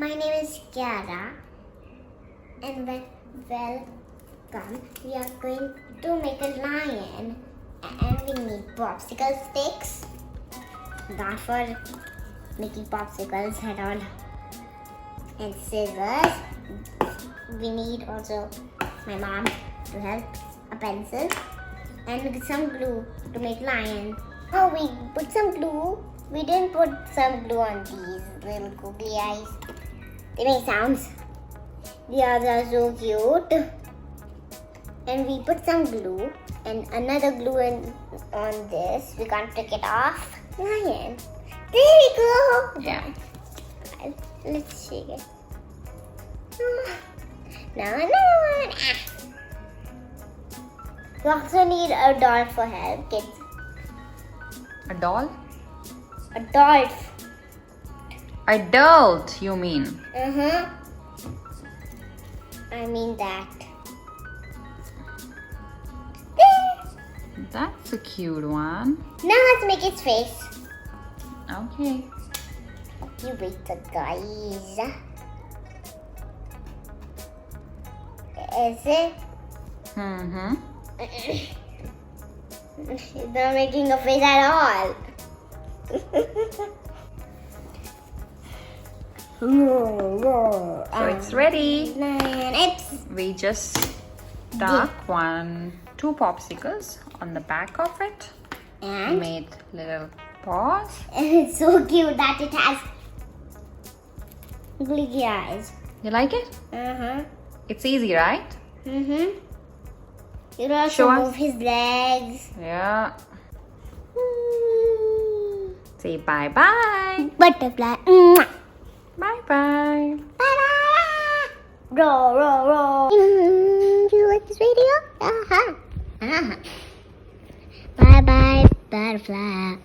My name is Kiara, and welcome. We are going to make a lion, and we need popsicle sticks. Not for making popsicles at all. And scissors. We need also my mom to help, a pencil, and some glue to make lion. Oh, we put some glue. We didn't put some glue on these little googly eyes. They make sounds. The others are so cute. And we put some glue and another glue on this. We can't take it off. Lion. There we go. Yeah. Let's shake it. Now another one. We also need a doll for help, kids. A doll? Adult. Adult, you mean? I mean that. That's a cute one. Now let's make its face. Okay. You wait, guys. Is it? Mm-hmm. It's not making a face at all. So it's ready. It's We just stuck 2 popsicles on the back of it. and Made little paws. it's so cute that it has glitchy eyes. You like it? It's easy, right? You can also Show us. move his legs. Yeah. Say bye-bye. Butterfly. Mwah. Bye-bye. Bye-bye. Roll, roll, roll. Do you like this video? Bye-bye, butterfly.